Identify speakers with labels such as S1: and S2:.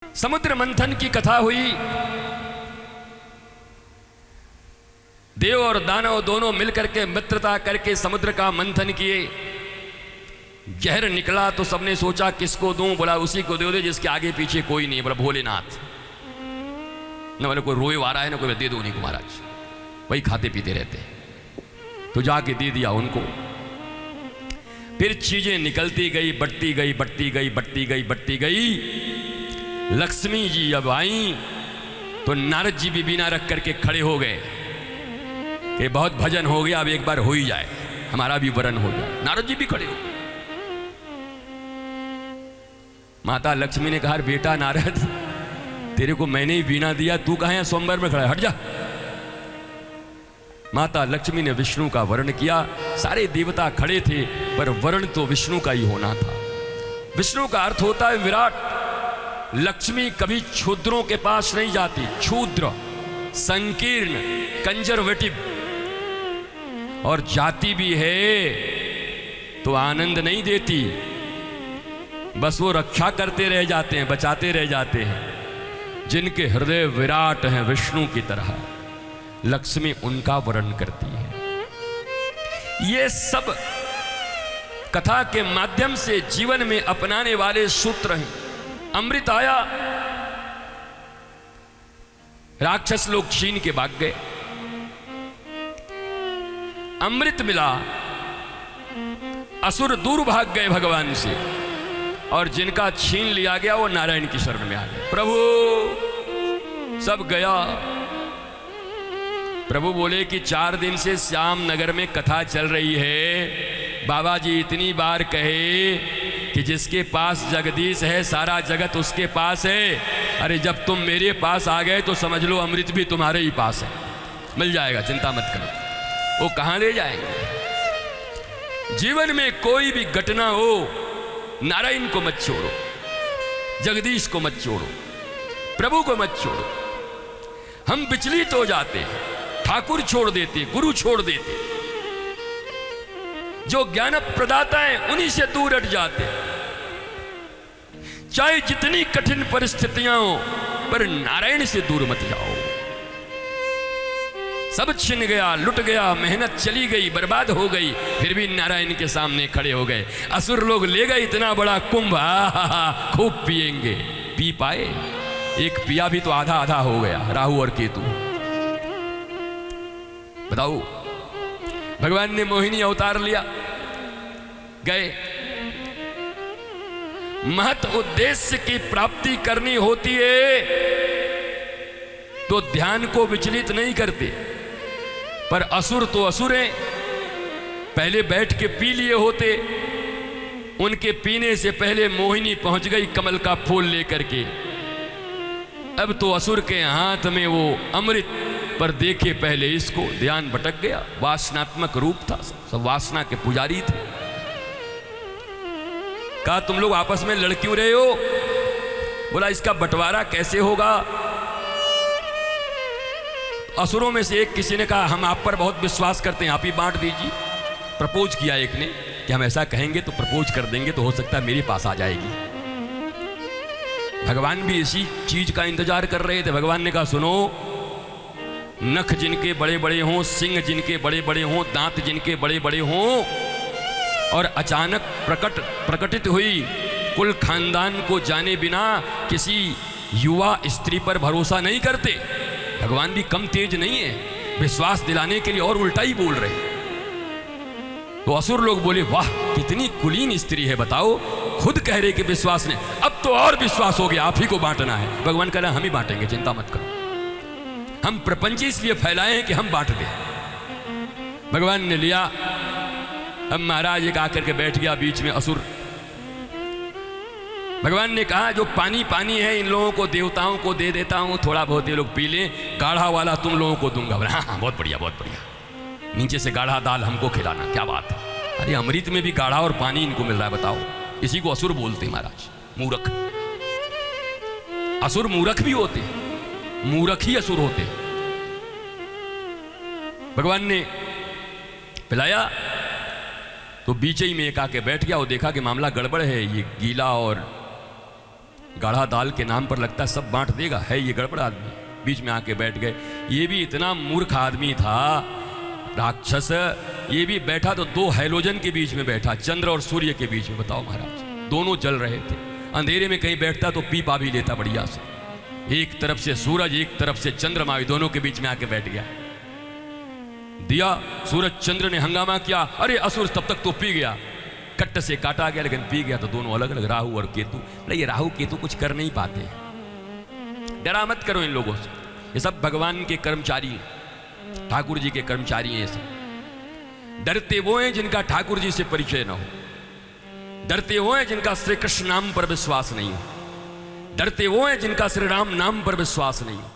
S1: समुद्र मंथन की कथा हुई। देव और दानव दोनों मिलकर के मित्रता करके समुद्र का मंथन किए। जहर निकला तो सबने सोचा किसको दूं, बोला उसी को दे दो जिसके आगे पीछे कोई नहीं है, बोला भोलेनाथ। न बोले कोई रोए आ रहा है ना कोई, दे दो उन्हीं को महाराज, वही खाते पीते रहते। तो जाके दे दिया उनको। फिर चीजें निकलती गई, बढ़ती गई, बढ़ती गई, बढ़ती गई, बढ़ती गई। लक्ष्मी जी अब आई तो नारद जी भी बिना रख करके खड़े हो गए कि बहुत भजन हो गया, अब एक बार हो ही जाए, हमारा भी वरण हो जाए। नारद जी भी खड़े हो गए। माता लक्ष्मी ने कहा, बेटा नारद, तेरे को मैंने ही वीणा दिया, तू कहाँ है स्वयंवर में खड़ा है, हट जा। माता लक्ष्मी ने विष्णु का वर्ण किया। सारे देवता खड़े थे पर वर्ण तो विष्णु का ही होना था। विष्णु का अर्थ होता है विराट। लक्ष्मी कभी क्षुद्रों के पास नहीं जाती। क्षुद्र, संकीर्ण, कंजर्वेटिव, और जाति भी है तो आनंद नहीं देती, बस वो रक्षा करते रह जाते हैं, बचाते रह जाते हैं। जिनके हृदय विराट हैं विष्णु की तरह, लक्ष्मी उनका वर्ण करती है। ये सब कथा के माध्यम से जीवन में अपनाने वाले सूत्र हैं। अमृत आया, राक्षस लोग छीन के भाग गए। अमृत मिला, असुर दूर भाग गए भगवान से, और जिनका छीन लिया गया वो नारायण की शरण में आ गए। प्रभु सब गया। प्रभु बोले कि 4 दिन से श्याम नगर में कथा चल रही है। बाबा जी इतनी बार कहे कि जिसके पास जगदीश है सारा जगत उसके पास है। अरे जब तुम मेरे पास आ गए तो समझ लो अमृत भी तुम्हारे ही पास है, मिल जाएगा, चिंता मत करो। वो कहाँ ले जाएंगे। जीवन में कोई भी घटना हो, नारायण को मत छोड़ो, जगदीश को मत छोड़ो, प्रभु को मत छोड़ो। हम विचलित हो जाते हैं, ठाकुर छोड़ देते, गुरु छोड़ देते, जो ज्ञान प्रदाता है उन्हीं से दूर हट जाते। चाहे जितनी कठिन परिस्थितियां हो, पर नारायण से दूर मत जाओ। सब छिन गया, लुट गया, मेहनत चली गई, बर्बाद हो गई, फिर भी नारायण के सामने खड़े हो गए। असुर लोग ले गए इतना बड़ा कुंभ, खूब पिएंगे, पी पाए? एक पिया भी तो आधा आधा हो गया, राहु और केतु। बताओ, भगवान ने मोहिनी अवतार लिया, गए। महत उद्देश्य की प्राप्ति करनी होती है तो ध्यान को विचलित नहीं करते। पर असुर तो असुर हैं, पहले बैठ के पी लिए होते। उनके पीने से पहले मोहिनी पहुंच गई कमल का फूल लेकर के। अब तो असुर के हाथ में वो अमृत, पर देखे पहले इसको, ध्यान भटक गया। वासनात्मक रूप था, सब वासना के पुजारी थे। कहा तुम लोग आपस में लड़ क्यों रहे हो? बोला इसका बंटवारा कैसे होगा? असुरों में से एक किसी ने कहा हम आप पर बहुत विश्वास करते हैं, आप ही बांट दीजिए। प्रपोज किया एक ने कि हम ऐसा कहेंगे तो प्रपोज कर देंगे, तो हो सकता है मेरे पास आ जाएगी। भगवान भी इसी चीज का इंतजार कर रहे थे। भगवान ने कहा सुनो, नख जिनके बड़े बड़े हों, सिंह जिनके बड़े बड़े हों, दांत जिनके बड़े बड़े हों, और अचानक प्रकटित हुई कुल खानदान को जाने बिना किसी युवा स्त्री पर भरोसा नहीं करते। भगवान भी कम तेज नहीं है, विश्वास दिलाने के लिए और उल्टा ही बोल रहे। तो असुर लोग बोले वाह कितनी कुलीन स्त्री है, बताओ, खुद कह रहे कि विश्वास नहीं, अब तो और विश्वास हो गया, आप ही को बांटना है। भगवान कह रहा हम ही बांटेंगे, चिंता मत करो। हम प्रपंच इसलिए फैलाए हैं कि हम बांट दें। भगवान ने लिया। अब महाराज एक आकर के बैठ गया बीच में असुर। भगवान ने कहा जो पानी पानी है इन लोगों को, देवताओं को दे देता हूं, थोड़ा बहुत ये लोग पी लें, गाढ़ा वाला तुम लोगों को दूंगा। हाँ बहुत बढ़िया, बहुत बढ़िया, नीचे से गाढ़ा दाल हमको खिलाना, क्या बात है। अरे अमृत में भी गाढ़ा और पानी इनको मिल रहा है, बताओ। इसी को असुर बोलते महाराज, मूर्ख। असुर मूर्ख भी होते, मूर्ख ही असुर होते। भगवान ने पिलाया तो बीच ही में एक आके बैठ गया। वो देखा कि मामला गड़बड़ है, ये गीला और गाढ़ा दाल के नाम पर लगता सब बांट देगा, है ये गड़बड़ आदमी, बीच में आके बैठ गए। ये भी इतना मूर्ख आदमी था राक्षस, ये भी बैठा तो दो हैलोजन के बीच में बैठा, चंद्र और सूर्य के बीच में। बताओ महाराज, दोनों जल रहे थे। अंधेरे में कहीं बैठता तो पीपा भी लेता बढ़िया से। एक तरफ से सूरज, एक तरफ से चंद्रमा, दोनों के बीच में आके बैठ गया। दिया सूरज चंद्र ने हंगामा किया, अरे असुर तब तक तो पी गया, कट्ट से काटा गया, लेकिन पी गया तो दोनों अलग अलग, राहु और केतु। ये राहु केतु कुछ कर नहीं पाते, डरा मत करो इन लोगों से, ये सब भगवान के कर्मचारी हैं, ठाकुर जी के कर्मचारी हैं। सब डरते वो हैं जिनका ठाकुर जी से परिचय न हो, डरते वो हैं जिनका श्री कृष्ण नाम पर विश्वास नहीं हो, डरते वो हैं जिनका श्री राम नाम पर विश्वास नहीं हो।